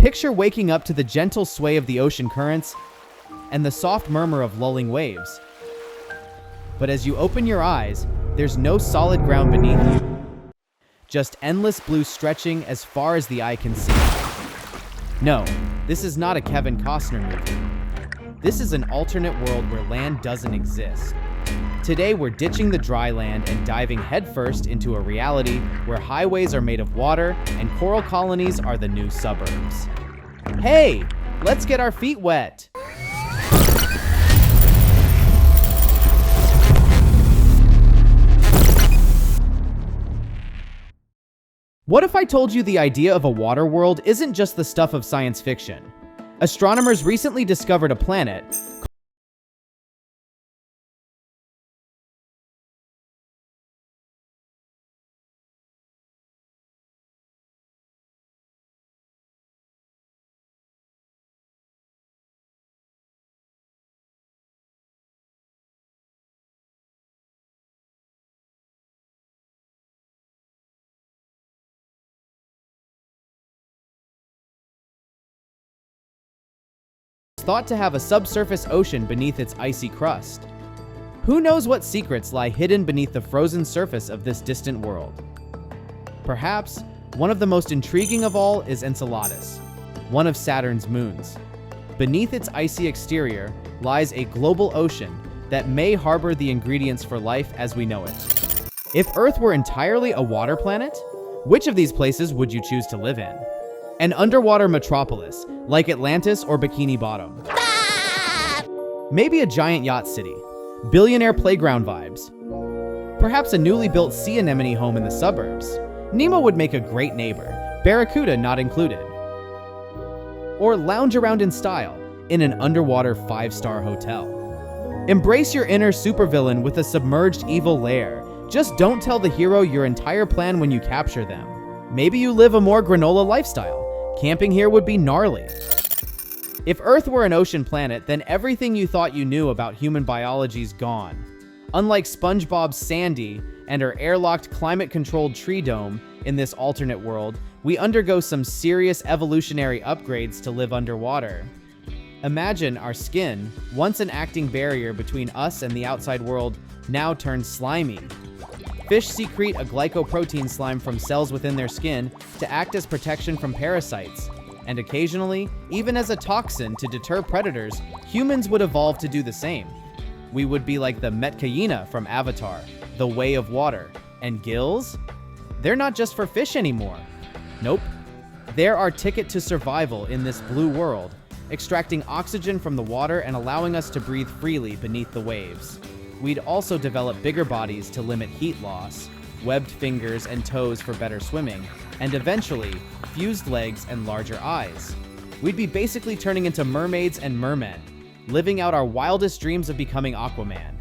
Picture waking up to the gentle sway of the ocean currents and the soft murmur of lulling waves. But as you open your eyes, there's no solid ground beneath you. Just endless blue stretching as far as the eye can see. No, this is not a Kevin Costner movie. This is an alternate world where land doesn't exist. Today, we're ditching the dry land and diving headfirst into a reality where highways are made of water and coral colonies are the new suburbs. Hey, let's get our feet wet! What if I told you the idea of a water world isn't just the stuff of science fiction? Astronomers recently discovered a planet thought to have a subsurface ocean beneath its icy crust. Who knows what secrets lie hidden beneath the frozen surface of this distant world? Perhaps one of the most intriguing of all is Enceladus, one of Saturn's moons. Beneath its icy exterior lies a global ocean that may harbor the ingredients for life as we know it. If Earth were entirely a water planet, which of these places would you choose to live in? An underwater metropolis, like Atlantis or Bikini Bottom. Maybe a giant yacht city, billionaire playground vibes. Perhaps a newly built sea anemone home in the suburbs. Nemo would make a great neighbor, Barracuda not included. Or lounge around in style in an underwater 5-star hotel. Embrace your inner supervillain with a submerged evil lair. Just don't tell the hero your entire plan when you capture them. Maybe you live a more granola lifestyle. Camping here would be gnarly. If Earth were an ocean planet, then everything you thought you knew about human biology's gone. Unlike SpongeBob's Sandy and her airlocked climate-controlled tree dome in this alternate world, we undergo some serious evolutionary upgrades to live underwater. Imagine our skin, once an acting barrier between us and the outside world, now turned slimy. Fish secrete a glycoprotein slime from cells within their skin to act as protection from parasites. And occasionally, even as a toxin to deter predators, humans would evolve to do the same. We would be like the Metkayina from Avatar, the Way of Water. And gills? They're not just for fish anymore. Nope. They're our ticket to survival in this blue world, extracting oxygen from the water and allowing us to breathe freely beneath the waves. We'd also develop bigger bodies to limit heat loss, webbed fingers and toes for better swimming, and eventually, fused legs and larger eyes. We'd be basically turning into mermaids and mermen, living out our wildest dreams of becoming Aquaman.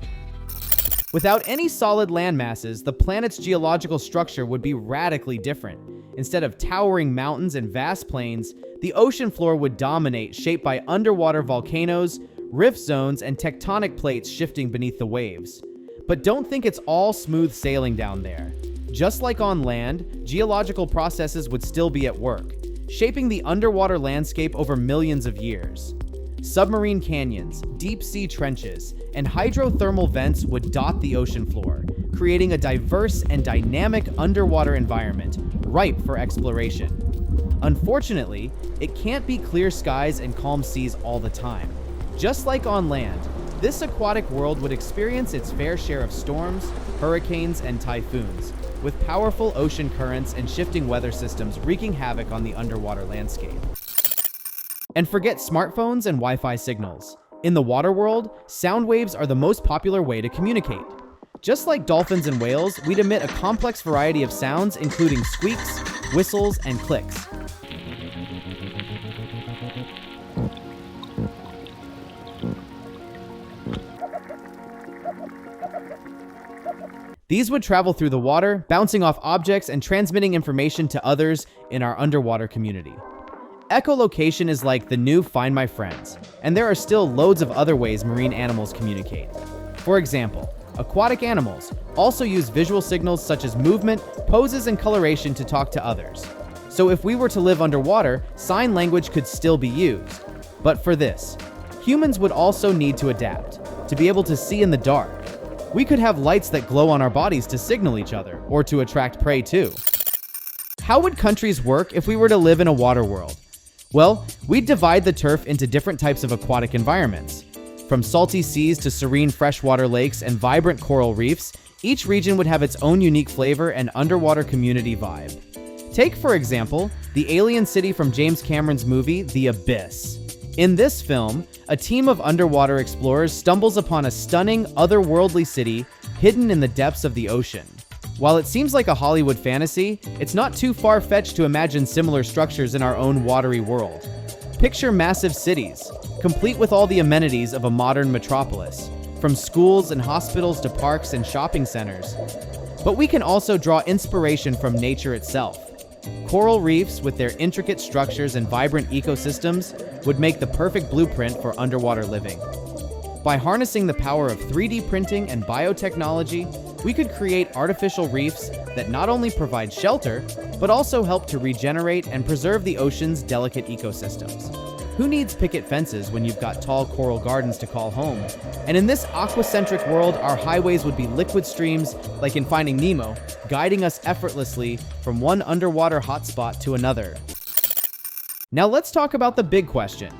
Without any solid land masses, the planet's geological structure would be radically different. Instead of towering mountains and vast plains, the ocean floor would dominate, shaped by underwater volcanoes, rift zones, and tectonic plates shifting beneath the waves. But don't think it's all smooth sailing down there. Just like on land, geological processes would still be at work, shaping the underwater landscape over millions of years. Submarine canyons, deep-sea trenches, and hydrothermal vents would dot the ocean floor, creating a diverse and dynamic underwater environment ripe for exploration. Unfortunately, it can't be clear skies and calm seas all the time. Just like on land, this aquatic world would experience its fair share of storms, hurricanes, and typhoons, with powerful ocean currents and shifting weather systems wreaking havoc on the underwater landscape. And forget smartphones and Wi-Fi signals. In the water world, sound waves are the most popular way to communicate. Just like dolphins and whales, we'd emit a complex variety of sounds, including squeaks, whistles, and clicks. These would travel through the water, bouncing off objects and transmitting information to others in our underwater community. Echolocation is like the new Find My Friends, and there are still loads of other ways marine animals communicate. For example, aquatic animals also use visual signals such as movement, poses, and coloration to talk to others. So if we were to live underwater, sign language could still be used. But for this, humans would also need to adapt, to be able to see in the dark. We could have lights that glow on our bodies to signal each other, or to attract prey too. How would countries work if we were to live in a water world? Well, we'd divide the turf into different types of aquatic environments. From salty seas to serene freshwater lakes and vibrant coral reefs, each region would have its own unique flavor and underwater community vibe. Take, for example, the alien city from James Cameron's movie, The Abyss. In this film, a team of underwater explorers stumbles upon a stunning, otherworldly city hidden in the depths of the ocean. While it seems like a Hollywood fantasy, it's not too far-fetched to imagine similar structures in our own watery world. Picture massive cities, complete with all the amenities of a modern metropolis, from schools and hospitals to parks and shopping centers. But we can also draw inspiration from nature itself. Coral reefs, with their intricate structures and vibrant ecosystems, would make the perfect blueprint for underwater living. By harnessing the power of 3D printing and biotechnology, we could create artificial reefs that not only provide shelter, but also help to regenerate and preserve the ocean's delicate ecosystems. Who needs picket fences when you've got tall coral gardens to call home? And in this aquacentric world, our highways would be liquid streams, like in Finding Nemo, guiding us effortlessly from one underwater hotspot to another. Now let's talk about the big question.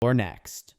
Or next.